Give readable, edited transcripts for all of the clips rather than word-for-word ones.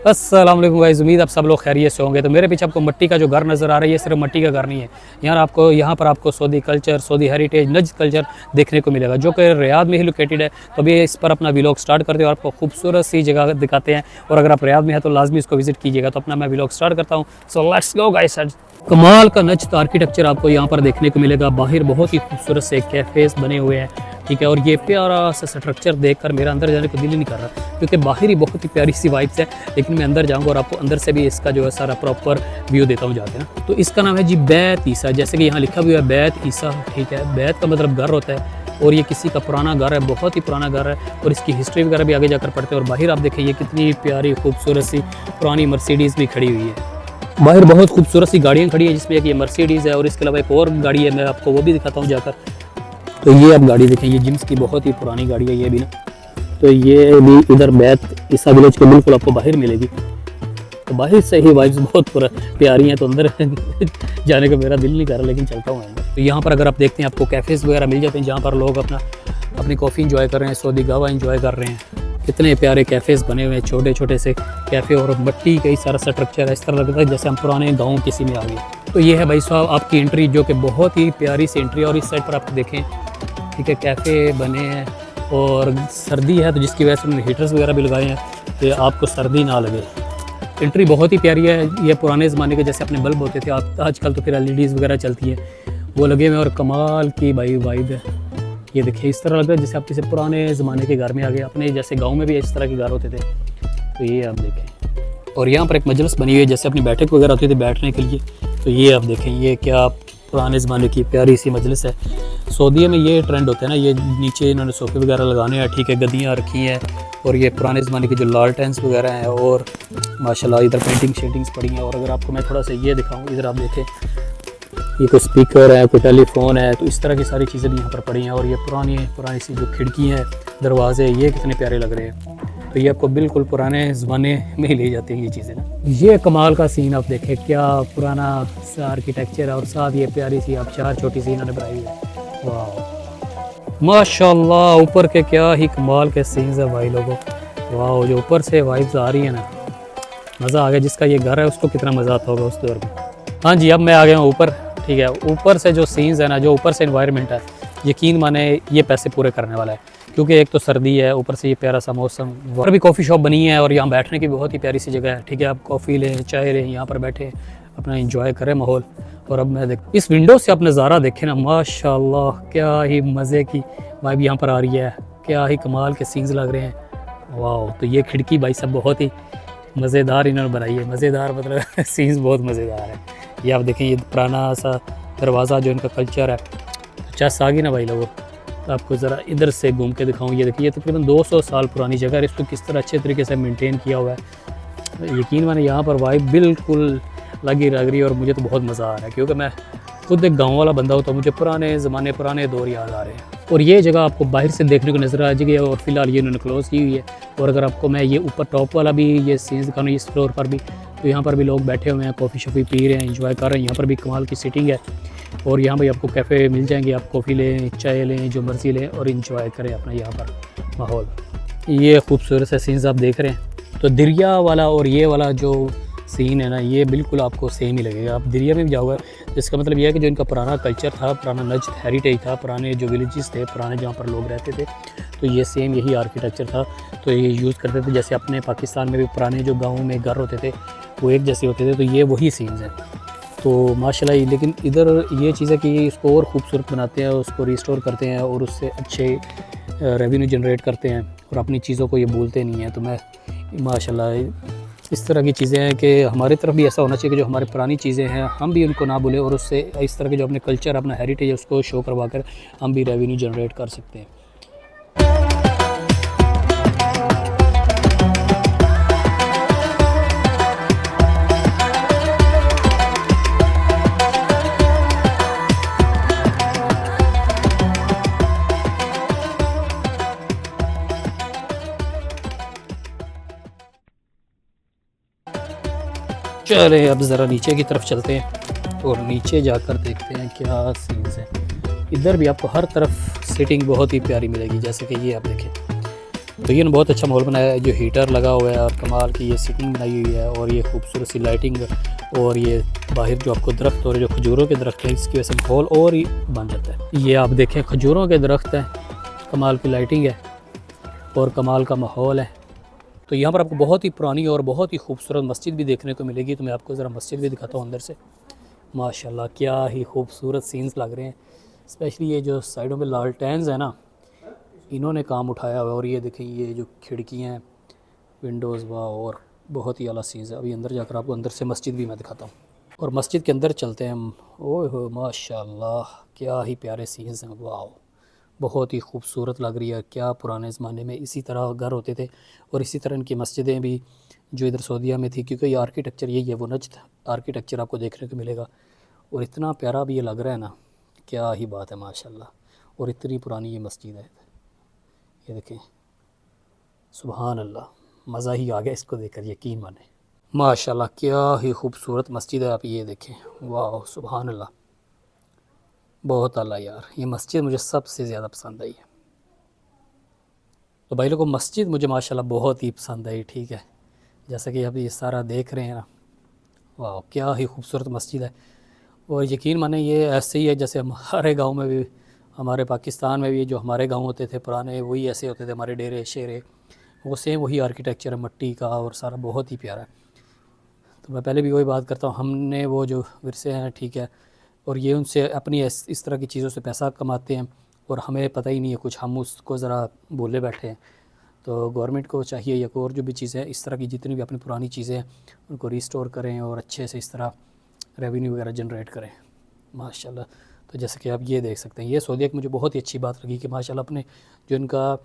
अस्सलाम वालेकुम गाइस, उम्मीद आप सब लोग खैरियत से होंगे। तो मेरे पीछे आपको मिट्टी का जो घर नज़र आ रहा है, ये सिर्फ मिट्टी का घर नहीं है। यहाँ पर आपको Saudi culture, Saudi heritage, Najd culture देखने को मिलेगा, जो कि रियाद में ही लोकेटेड है। तो अभी इस पर अपना व्लॉग स्टार्ट करते हैं और आपको खूबसूरत सी जगह दिखाते हैं। और अगर आप रियाद में है तो लाजमी इसको विजिट कीजिएगा। तो अपना मैं व्लॉग स्टार्ट करता हूँ। So let's go guys. कमाल का नज्द आर्किटेक्चर आपको यहाँ पर देखने को मिलेगा। बाहर बहुत ही खूबसूरत से कैफेज बने हुए हैं, ठीक है। और ये प्यारा सा स्ट्रक्चर देखकर मेरा अंदर जाने को दिल ही नहीं कर रहा, क्योंकि बाहर ही बहुत ही प्यारी सी वाइब्स है। लेकिन मैं अंदर जाऊंगा और आपको अंदर से भी इसका जो है सारा प्रॉपर व्यू देता हूँ जाके ना। तो इसका नाम है जी बैत ईसा, जैसे कि यहाँ लिखा हुआ है बैत ईसा, ठीक है। बैत का मतलब घर होता है और ये किसी का पुराना घर है, बहुत ही पुराना घर है। और इसकी हिस्ट्री वगैरह भी आगे जाकर पढ़ते हैं। और बाहर आप देखें ये कितनी प्यारी खूबसूरत सी पुरानी मर्सिडीज़ भी खड़ी हुई है। बाहर बहुत खूबसूरत सी गाड़ियाँ खड़ी हैं, जिसमें एक ये मर्सिडीज़ है और इसके अलावा एक और गाड़ी है, मैं आपको वो भी दिखाता हूँ जाकर। तो ये आप गाड़ी देखें, ये जिम्स की बहुत ही पुरानी गाड़ी है ये भी ना। तो ये भी इधर बैत ईसा विलेज के बिल्कुल आपको बाहर मिलेगी। तो बाहर से ही वाइब्स बहुत प्यारी हैं, तो अंदर जाने का मेरा दिल नहीं कर रहा, लेकिन चलता हूँ अंदर। तो यहाँ पर अगर आप देखते हैं आपको कैफ़ेज़ वगैरह मिल जाते हैं, जहाँ पर लोग अपनी कॉफ़ी इंजॉय कर रहे हैं, सऊदी गावा इंजॉय कर रहे हैं। कितने प्यारे कैफ़ेज़ बने हुए हैं, छोटे छोटे से कैफ़े, और मिट्टी का ही सारा स्ट्रक्चर है। इस तरह लगता है जैसे हम पुराने गाँव किसी में आ गए। तो ये है भाई साहब आपकी एंट्री, जो कि बहुत ही प्यारी सी एंट्री। और इस साइड पर आप देखें, ठीक है, कैफ़े बने हैं। और सर्दी है तो जिसकी वजह से उन्होंने हीटर्स वगैरह भी लगाए हैं कि आपको सर्दी ना लगे। एंट्री बहुत ही प्यारी है। ये पुराने ज़माने के जैसे अपने बल्ब होते थे, आजकल तो फिर LEDs वगैरह चलती है, वो लगे हुए हैं। और कमाल की भाई वाइब है। ये देखिए, इस तरह लग रहा है जैसे आप किसी पुराने ज़माने के घर में आ गए। अपने जैसे गाँव में भी इस तरह के घर होते थे। तो ये आप देखें, और यहाँ पर एक मजलिस बनी हुई है, जैसे अपनी बैठक वगैरह होती थी बैठने के लिए। तो ये आप देखें, ये क्या पुराने ज़माने की प्यारी सी मजलिस है। सऊदी में ये ट्रेंड होता है ना, ये नीचे इन्होंने सोफे वगैरह लगाने हैं, ठीक है, गद्दियाँ रखी हैं। और ये पुराने ज़माने के जो लालटेन्स वगैरह हैं, और माशाल्लाह इधर पेंटिंग शेंटिंग्स पड़ी हैं। और अगर आपको मैं थोड़ा सा ये दिखाऊँ, इधर आप देखें, ये कोई स्पीकर है, कोई टेलीफोन है, तो इस तरह की सारी चीज़ें भी यहाँ पर पड़ी हैं। और ये पुरानी सी जो खिड़की हैं, दरवाजे, ये कितने प्यारे लग रहे हैं। तो ये आपको बिल्कुल पुराने ज़माने में ही ले जाती हैं ये चीज़ें ना। ये कमाल का सीन आप देखें, क्या पुराना सा आर्किटेक्चर है। और साथ ये प्यारी सी आप चार छोटी सी इन्होंने बनाई है। वाह माशाल्लाह, ऊपर के क्या ही कमाल के सीन्स है भाई लोगों। वाह, जो ऊपर से वाइब्स आ रही है ना, मज़ा आ गया। जिसका ये घर है उसको कितना मज़ा आता होगा उस दौर में। हाँ जी, अब मैं आ गया हूँ ऊपर, ठीक है। ऊपर से जो सीन्स है ना, जो ऊपर से इन्वायरमेंट है, यकीन माने ये पैसे पूरे करने वाला है। क्योंकि एक तो सर्दी है, ऊपर से ये प्यारा सा मौसम। और भी कॉफ़ी शॉप बनी है और यहाँ बैठने की बहुत ही प्यारी सी जगह है, ठीक है। आप कॉफ़ी लें, चाय लें, यहाँ पर बैठे अपना एंजॉय करें माहौल। और अब मैं इस विंडो से आप नज़ारा देखें ना, माशाल्लाह क्या ही मज़े की वाइब यहाँ पर आ रही है। क्या ही कमाल के सीन्स लग रहे हैं। वाह, तो ये खिड़की भाई साहब बहुत ही मज़ेदार इन्होंने बनाई है। मज़ेदार मतलब सीन्स बहुत मज़ेदार है। ये आप देखें, ये पुराना सा दरवाज़ा जो इनका कल्चर है। चस आ गई ना भाई लोगों, तो आपको ज़रा इधर से घूम के दिखाऊँ। ये देखिए, ये तकरीबन 200 साल पुरानी जगह है। इसको किस तरह अच्छे तरीके से मेंटेन किया हुआ है। यकीन माने यहाँ पर वाइब बिल्कुल लगी लग रही है। और मुझे तो बहुत मज़ा आ रहा है, क्योंकि मैं खुद एक गाँव वाला बंदा हूँ, तो मुझे पुराने ज़माने, पुराने दौर याद आ रहे हैं। और ये जगह आपको बाहर से देखने को नज़र आ जाएगी। और फिलहाल ये इन्होंने क्लोज़ की हुई है। और अगर आपको मैं ये ऊपर टॉप वाला भी ये सीन्स दिखाऊँ, इस फ्लोर पर भी, तो यहाँ पर भी लोग बैठे हुए हैं, कॉफ़ी शॉफ़ी पी रहे हैं, एंजॉय कर रहे हैं। यहाँ पर भी कमाल की सीटिंग है। और यहाँ पर आपको कैफ़े मिल जाएंगे, आप कॉफ़ी लें, चाय लें, जो मर्ज़ी लें, और इंजॉय करें अपना यहाँ पर माहौल। ये खूबसूरत से सीन्स आप देख रहे हैं। तो दरिया वाला और ये वाला जो सीन है ना, ये बिल्कुल आपको सेम ही लगेगा। आप दरिया में भी जाओगे, जिसका मतलब ये है कि जो इनका पुराना कल्चर था, पुराना नज्द हेरिटेज था, पुराने जो विलेजेस थे, पुराने जहाँ पर लोग रहते थे, तो ये सेम यही आर्किटेक्चर था। तो ये यूज़ करते थे। जैसे अपने पाकिस्तान में भी पुराने जो गाँव में घर होते थे वो एक जैसे होते थे, तो ये वही सीन्स हैं। तो माशाल्लाह, लेकिन इधर ये चीज़ है कि इसको और ख़ूबसूरत बनाते हैं, उसको रिस्टोर करते हैं और उससे अच्छे रेवेन्यू जनरेट करते हैं। और अपनी चीज़ों को ये भूलते नहीं हैं। तो मैं माशाल्लाह, इस तरह की चीज़ें हैं कि हमारी तरफ भी ऐसा होना चाहिए कि जो हमारी पुरानी चीज़ें हैं हम भी उनको ना भूलें, और उससे इस तरह के जो अपने कल्चर, अपना हेरिटेज है, उसको शो करवा कर हम भी रेवेन्यू जनरेट कर सकते हैं। चले अब ज़रा नीचे की तरफ चलते हैं और नीचे जाकर देखते हैं क्या सीन्स हैं। इधर भी आपको हर तरफ सीटिंग बहुत ही प्यारी मिलेगी। जैसे कि ये आप देखें, तो ये ना बहुत अच्छा माहौल बनाया है, जो हीटर लगा हुआ है और कमाल की ये सीटिंग बनाई हुई है और ये खूबसूरत सी लाइटिंग और ये बाहर जो आपको दरख्त और जो खजूरों के दरख्त हैं इसकी वजह से माहौल और ही बन जाता है। ये आप देखें खजूरों के दरख्त हैं, कमाल की लाइटिंग है और कमाल का माहौल है। तो यहाँ पर आपको बहुत ही पुरानी और बहुत ही खूबसूरत मस्जिद भी देखने को मिलेगी। तो मैं आपको ज़रा मस्जिद भी दिखाता हूँ अंदर से। माशाल्लाह क्या ही खूबसूरत सीन्स लग रहे हैं। स्पेशली ये जो साइडों में लालटेन्स है ना, इन्होंने काम उठाया हुआ है। और ये देखें ये जो खिड़कियाँ हैं, विंडोज़ वाह, और बहुत ही आला सीन्स है। अभी अंदर जाकर आपको अंदर से मस्जिद भी मैं दिखाता हूँ और मस्जिद के अंदर चलते हैं हम। ओह हो माशाल्लाह क्या ही प्यारे सीन्स हैं, वाह बहुत ही खूबसूरत लग रही है। क्या पुराने ज़माने में इसी तरह घर होते थे और इसी तरह इनकी मस्जिदें भी जो इधर सऊदीया में थी, क्योंकि ये आर्किटेक्चर यही है, वो नज्द आर्किटेक्चर आपको देखने को मिलेगा। और इतना प्यारा भी ये लग रहा है ना, क्या ही बात है माशाल्लाह। और इतनी पुरानी ये मस्जिद है, ये देखें सुभान अल्लाह, मज़ा ही आ गया इसको देखकर, यकीन माने माशाल्लाह क्या ही खूबसूरत मस्जिद है। आप ये देखें वाह सुभान अल्लाह, बहुत आला यार। ये मस्जिद मुझे सबसे ज़्यादा पसंद आई है। तो भाई लोगों मस्जिद मुझे माशाल्लाह बहुत ही पसंद आई, ठीक है, जैसा कि आप ये सारा देख रहे हैं ना, वाह क्या ही खूबसूरत मस्जिद है। और यकीन माने ये ऐसे ही है जैसे हमारे गांव में भी, हमारे पाकिस्तान में भी जो हमारे गांव होते थे पुराने, वही ऐसे होते थे हमारे डेरे शेरे, वो सेम वही आर्किटेक्चर है मट्टी का और सारा बहुत ही प्यारा है। तो मैं पहले भी वही बात करता हूँ, हमने वो जो विरसे हैं, ठीक है, और ये उनसे अपनी इस तरह की चीज़ों से पैसा कमाते हैं और हमें पता ही नहीं है कुछ, हम उसको ज़रा बोले बैठे हैं। तो गवर्नमेंट को चाहिए या और जो भी चीज़ें हैं इस तरह की, जितनी भी अपनी पुरानी चीज़ें हैं उनको रिस्टोर करें और अच्छे से इस तरह रेवेन्यू वगैरह जनरेट करें माशाल्लाह। तो जैसे कि आप ये देख सकते हैं, ये सऊदीया की मुझे बहुत ही अच्छी बात लगी कि माशाल्लाह अपने जो इनका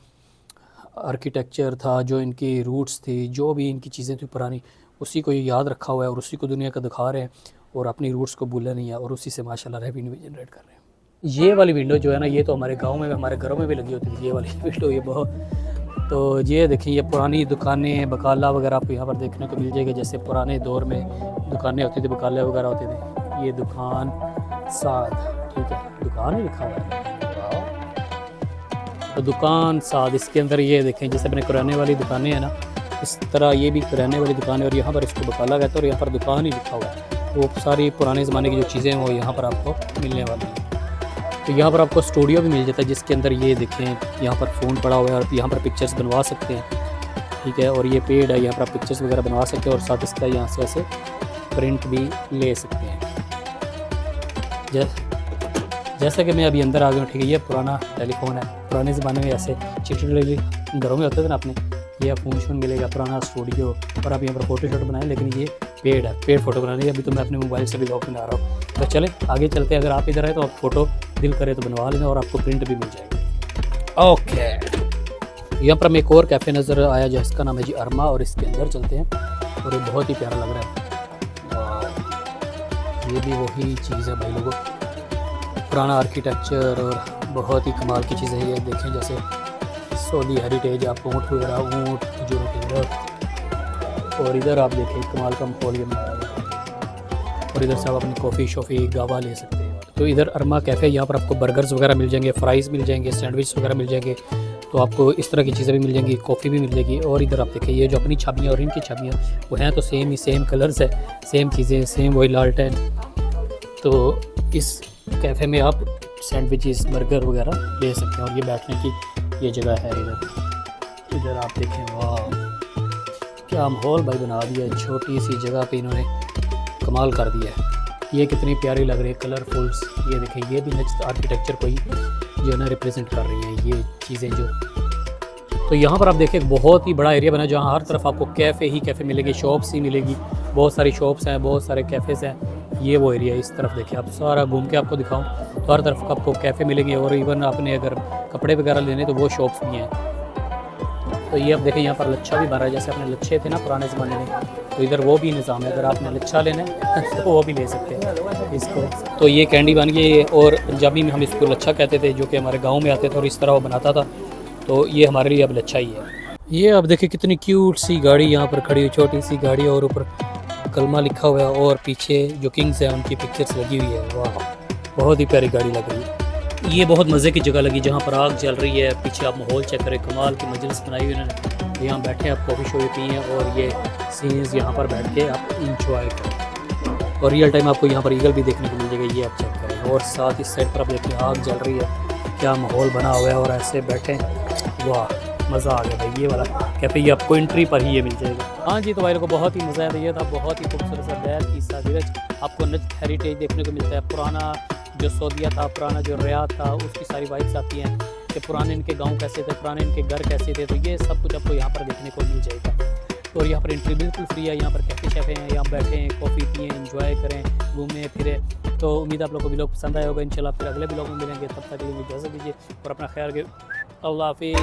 आर्किटेक्चर था, जो इनकी रूट्स थी, जो भी इनकी चीज़ें थी पुरानी, उसी को याद रखा हुआ है और उसी को दुनिया का दिखा रहे हैं और अपनी रूट्स को भूला नहीं है और उसी से माशाल्लाह रेवेन्यू भी जनरेट कर रहे हैं। ये वाली विंडो जो है ना, ये तो हमारे गाँव में हमारे घरों में भी लगी होती थी ये वाली विंडो, ये बहुत। तो ये देखिए ये पुरानी दुकानें बकाला वगैरह आपको यहाँ पर देखने को मिल जाएगा, जैसे पुराने दौर में दुकानें होती थी, बकाले वगैरह होते थे। ये दुकान साद, ठीक है, दुकान ही लिखा हुआ है तो दुकान साद, इसके अंदर ये देखें जैसे अपने किराने वाली दुकानें हैं ना, इस तरह ये भी किराने वाली दुकान है और यहाँ पर इसको बकाला कहते हैं और यहाँ पर दुकान ही लिखा हुआ है। वो सारी पुराने ज़माने की जो चीज़ें हैं वो यहाँ पर आपको मिलने वाली हैं। तो यहाँ पर आपको स्टूडियो भी मिल जाता है जिसके अंदर ये देखें यहाँ पर फ़ोन पड़ा हुआ है और यहाँ पर पिक्चर्स बनवा सकते हैं, ठीक है, और ये पेड है, यहाँ पर आप पिक्चर्स वगैरह बनवा सकते हैं और साथ इसका यहाँ से ऐसे प्रिंट भी ले सकते हैं। जैसा कि मैं अभी अंदर आ गया हूँ, ठीक है, ये पुराना टेलीफोन है। पुराने ज़माने में ऐसे चिट्ठी घरों में होते थे ना अपने, ये फ़ोन शोन मिलेगा, पुराना स्टूडियो, और आप यहाँ पर फ़ोटो शॉट बनाए, लेकिन ये पेड है, पेड फ़ोटो बनाने है। अभी तो मैं अपने मोबाइल से भी ब्लॉग बना रहा हूँ। तो चलें आगे चलते हैं। अगर आप इधर आए तो आप फ़ोटो दिल करे तो बनवा लेना और आपको प्रिंट भी मिल जाएगा। ओके, यहाँ पर हमें एक और कैफ़े नज़र आया जिसका नाम है जी अरमा, और इसके अंदर चलते हैं और ये बहुत ही प्यारा लग रहा है। ये भी वही चीज़ है भाई लोगों, पुराना आर्किटेक्चर और बहुत ही कमाल की चीज़ें ये देखें, जैसे सऊदी हेरिटेज, आप ऊँट वगैरह, ऊँट खजूरों के दरख्त, और इधर आप देखें कमाल का माहौल ये बनाया हुआ है। और इधर से आप अपनी कॉफ़ी शॉफ़ी गावा ले सकते हैं। तो इधर अरमा कैफ़े, यहाँ पर आपको बर्गर्स वगैरह मिल जाएंगे, फ्राइज़ मिल जाएंगे, सैंडविच वगैरह मिल जाएंगे, तो आपको इस तरह की चीज़ें भी मिल जाएंगी, कॉफ़ी भी मिल जाएगी। और इधर आप देखिए ये जो अपनी छाबियाँ और इनकी छाबियाँ वो हैं तो सेम ही, सेम कलर्स है, सेम चीज़ें, सेम वही लालटेन। तो इस कैफ़े में आप सैंडविचेस बर्गर वगैरह ले सकते हैं और ये बैठने की ये जगह है। इधर आप देखें वाह क्या माहौल भाई बना दिया है, छोटी सी जगह पे इन्होंने कमाल कर दिया है। ये कितनी प्यारी लग रही है, कलरफुल्स। ये देखें ये भी नज्द आर्किटेक्चर को ही जो है ना रिप्रेजेंट कर रही हैं ये चीज़ें जो। तो यहाँ पर आप देखें बहुत ही बड़ा एरिया बना है जहाँ हर तरफ आपको कैफ़े ही कैफ़े मिलेगी, शॉप्स ही मिलेगी, बहुत सारी शॉप्स हैं, बहुत सारे कैफ़ेज़ हैं। ये वो एरिया इस तरफ देखिए, आप सारा घूम के आपको दिखाऊं तो हर तरफ आपको कैफ़े मिलेंगे और इवन आपने अगर कपड़े वगैरह लेने तो वो शॉप्स भी हैं। तो ये आप देखें यहाँ पर लच्छा भी बन रहा है, जैसे अपने लच्छे थे ना पुराने ज़माने में, तो इधर वो भी निज़ाम है। अगर आपने लच्छा लेना है तो वो भी ले सकते हैं इसको। तो ये कैंडी बन गई, और पंजाबी में हम इसको लच्छा कहते थे, जो कि हमारे गाँव में आते थे और इस तरह वो बनाता था। तो ये हमारे लिए अब लच्छा ही है। ये आप देखिए कितनी क्यूट सी गाड़ी यहाँ पर खड़ी हुई, छोटी सी गाड़ी, और ऊपर कलमा लिखा हुआ है और पीछे जो किंग्स हैं उनकी पिक्चर्स लगी हुई है। वाह बहुत ही प्यारी गाड़ी लग रही है। ये बहुत मज़े की जगह लगी जहाँ पर आग जल रही है, पीछे आप माहौल चेक करें, कमाल की मजलिस बनाई हुई उन्होंने। यहाँ बैठे आप कॉफ़ी शॉफ़ी पिए और ये सीन्स यहाँ पर बैठ के आप इंजॉय करें और रियल टाइम आपको यहाँ पर ईगल भी देखने को मिल जाएगा, ये आप चेक करें। और साथ इस साइड पर आप देखिए आग जल रही है, क्या माहौल बना हुआ है और ऐसे बैठे, वाह मज़ा आ गया भाई। ये वाला कैफ़े ये आपको एंट्री पर ही ये मिल जाएगा। हाँ जी, तो भाई को बहुत ही मज़ा आया, ये था बहुत ही खूबसूरत सा बैल की साजिश। आपको नज्द हेरिटेज देखने को मिलता है, पुराना जो सऊदीया था, पुराना जो रियाद था, उसकी सारी वाइब्स आती हैं कि पुराने इनके गांव कैसे थे, पुराने इनके घर कैसे थे, तो ये सब कुछ आपको यहाँ पर देखने को मिल जाएगा। और यहाँ पर एंट्री बिल्कुल फ्री है, यहाँ पर कैफ़े शैफ़े हैं, यहाँ बैठें कॉफ़ी पिएँ, एंजॉय करें, घूमें फिरें। तो उम्मीद आप लोगों को ब्लॉग पसंद आया होगा। इंशाल्लाह फिर अगले ब्लॉग में मिलेंगे, तब तक के लिए इजाज़त दीजिए और अपना ख्याल रखिए। अल्लाह हाफ़िज़।